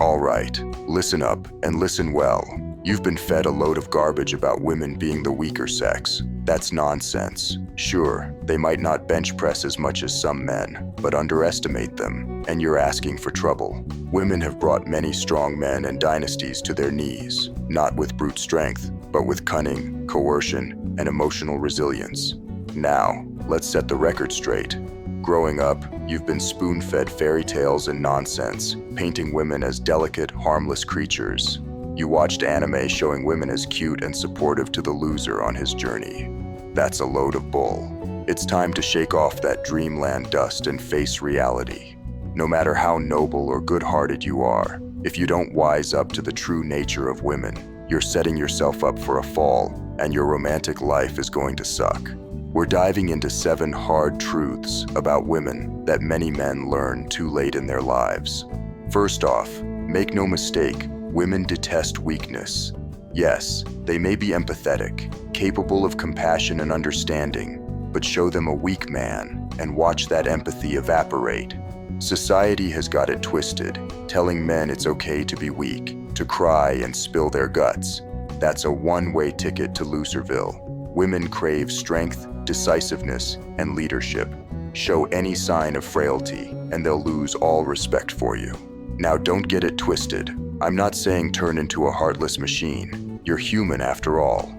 All right, listen up and listen well. You've been fed a load of garbage about women being the weaker sex. That's nonsense. Sure, they might not bench press as much as some men, but underestimate them, and you're asking for trouble. Women have brought many strong men and dynasties to their knees, not with brute strength, but with cunning, coercion, and emotional resilience. Now, let's set the record straight. Growing up, you've been spoon-fed fairy tales and nonsense, painting women as delicate, harmless creatures. You watched anime showing women as cute and supportive to the loser on his journey. That's a load of bull. It's time to shake off that dreamland dust and face reality. No matter how noble or good-hearted you are, if you don't wise up to the true nature of women, you're setting yourself up for a fall, and your romantic life is going to suck. We're diving into 7 hard truths about women that many men learn too late in their lives. First off, make no mistake, women detest weakness. Yes, they may be empathetic, capable of compassion and understanding, but show them a weak man and watch that empathy evaporate. Society has got it twisted, telling men it's okay to be weak, to cry and spill their guts. That's a one-way ticket to Loserville. Women crave strength, decisiveness, and leadership. Show any sign of frailty, and they'll lose all respect for you. Now, don't get it twisted. I'm not saying turn into a heartless machine. You're human after all.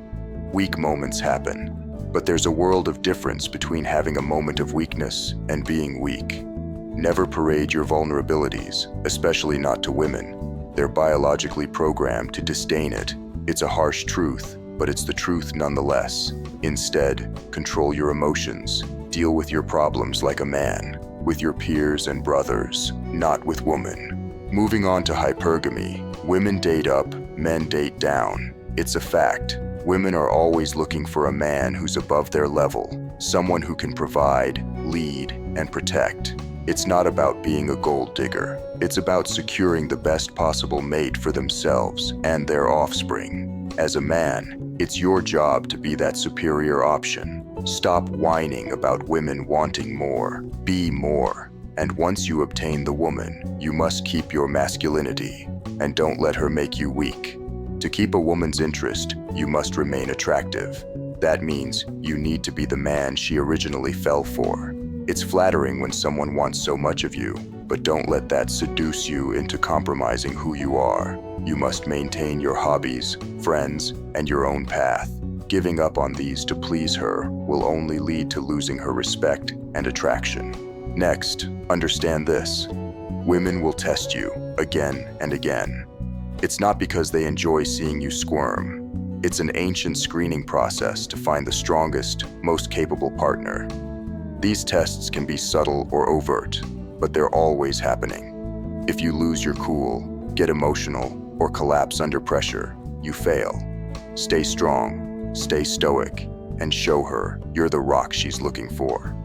Weak moments happen, but there's a world of difference between having a moment of weakness and being weak. Never parade your vulnerabilities, especially not to women. They're biologically programmed to disdain it. It's a harsh truth, but it's the truth nonetheless. Instead, control your emotions. Deal with your problems like a man, with your peers and brothers, not with women. Moving on to hypergamy. Women date up, men date down. It's a fact. Women are always looking for a man who's above their level, someone who can provide, lead, and protect. It's not about being a gold digger. It's about securing the best possible mate for themselves and their offspring. As a man, it's your job to be that superior option. Stop whining about women wanting more. Be more. And once you obtain the woman, you must keep your masculinity, and don't let her make you weak. To keep a woman's interest, you must remain attractive. That means you need to be the man she originally fell for. It's flattering when someone wants so much of you, but don't let that seduce you into compromising who you are. You must maintain your hobbies, friends, and your own path. Giving up on these to please her will only lead to losing her respect and attraction. Next, understand this. Women will test you again and again. It's not because they enjoy seeing you squirm. It's an ancient screening process to find the strongest, most capable partner. These tests can be subtle or overt, but they're always happening. If you lose your cool, get emotional, or collapse under pressure, you fail. Stay strong, stay stoic, and show her you're the rock she's looking for.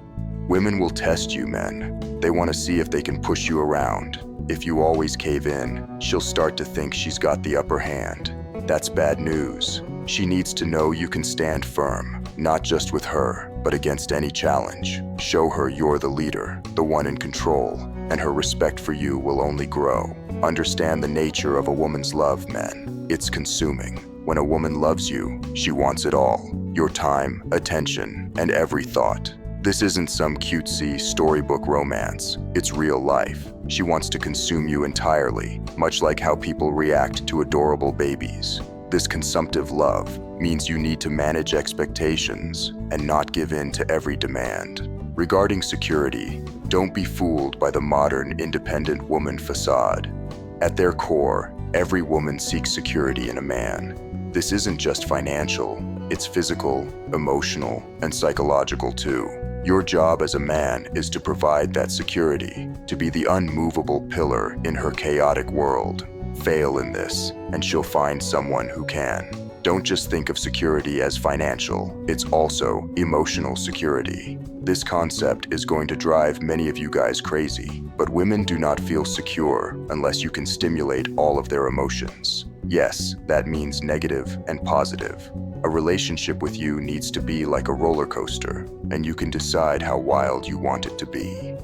Women will test you, men. They want to see if they can push you around. If you always cave in, she'll start to think she's got the upper hand. That's bad news. She needs to know you can stand firm, not just with her, but against any challenge. Show her you're the leader, the one in control, and her respect for you will only grow. Understand the nature of a woman's love, men. It's consuming. When a woman loves you, she wants it all. Your time, attention, and every thought. This isn't some cutesy storybook romance. It's real life. She wants to consume you entirely, much like how people react to adorable babies. This consumptive love means you need to manage expectations and not give in to every demand. Regarding security, don't be fooled by the modern independent woman facade. At their core, every woman seeks security in a man. This isn't just financial, it's physical, emotional, and psychological too. Your job as a man is to provide that security, to be the unmovable pillar in her chaotic world. Fail in this, and she'll find someone who can. Don't just think of security as financial, it's also emotional security. This concept is going to drive many of you guys crazy, but women do not feel secure unless you can stimulate all of their emotions. Yes, that means negative and positive. A relationship with you needs to be like a roller coaster, and you can decide how wild you want it to be.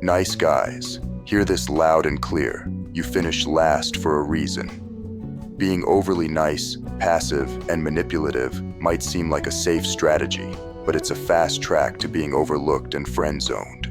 Nice guys, hear this loud and clear. you finish last for a reason. Being overly nice, passive, and manipulative might seem like a safe strategy, but it's a fast track to being overlooked and friend-zoned.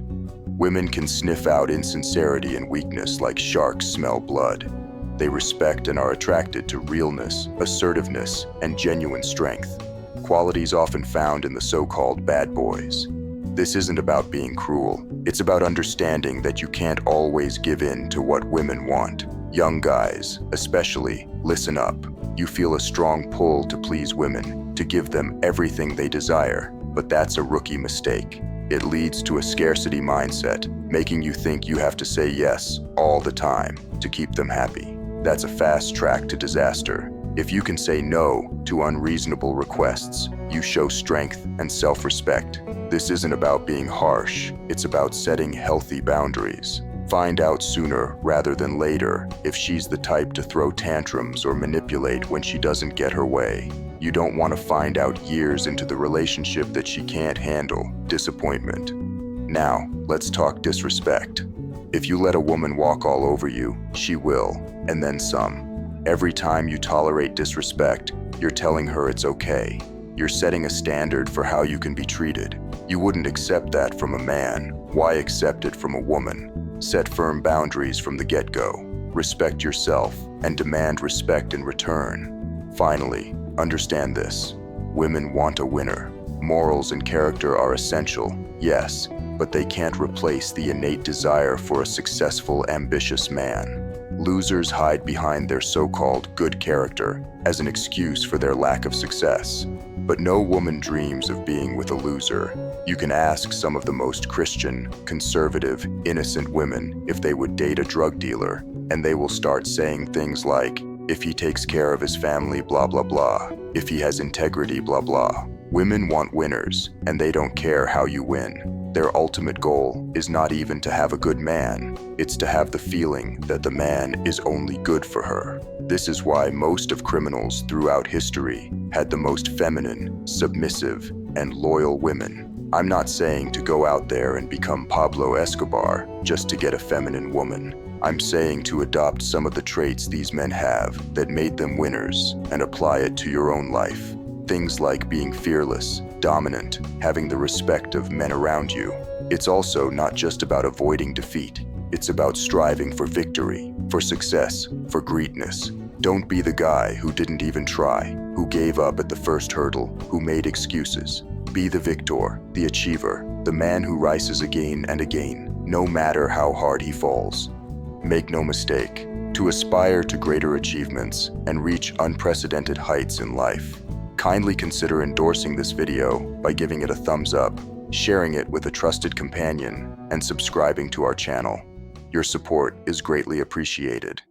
Women can sniff out insincerity and weakness like sharks smell blood. They respect and are attracted to realness, assertiveness, and genuine strength, qualities often found in the so-called bad boys. This isn't about being cruel. It's about understanding that you can't always give in to what women want. Young guys, especially, listen up. You feel a strong pull to please women, to give them everything they desire, but that's a rookie mistake. It leads to a scarcity mindset, making you think you have to say yes all the time to keep them happy. That's a fast track to disaster. If you can say no to unreasonable requests, you show strength and self-respect. This isn't about being harsh, it's about setting healthy boundaries. Find out sooner rather than later if she's the type to throw tantrums or manipulate when she doesn't get her way. You don't want to find out years into the relationship that she can't handle disappointment. Now, let's talk disrespect. If you let a woman walk all over you, she will, and then some. Every time you tolerate disrespect, you're telling her it's okay. You're setting a standard for how you can be treated. You wouldn't accept that from a man. Why accept it from a woman? Set firm boundaries from the get-go. Respect yourself and demand respect in return. Finally, understand this. Women want a winner. Morals and character are essential, yes, but they can't replace the innate desire for a successful, ambitious man. Losers hide behind their so-called good character as an excuse for their lack of success. But no woman dreams of being with a loser. You can ask some of the most Christian, conservative, innocent women if they would date a drug dealer, and they will start saying things like, if he takes care of his family, blah blah blah, if he has integrity, blah blah. Women want winners, and they don't care how you win. Their ultimate goal is not even to have a good man, it's to have the feeling that the man is only good for her. This is why most of criminals throughout history had the most feminine, submissive, and loyal women. I'm not saying to go out there and become Pablo Escobar just to get a feminine woman. I'm saying to adopt some of the traits these men have that made them winners and apply it to your own life. Things like being fearless, dominant, having the respect of men around you. It's also not just about avoiding defeat. It's about striving for victory, for success, for greatness. Don't be the guy who didn't even try, who gave up at the first hurdle, who made excuses. Be the victor, the achiever, the man who rises again and again, no matter how hard he falls. Make no mistake, to aspire to greater achievements and reach unprecedented heights in life, kindly consider endorsing this video by giving it a thumbs up, sharing it with a trusted companion, and subscribing to our channel. Your support is greatly appreciated.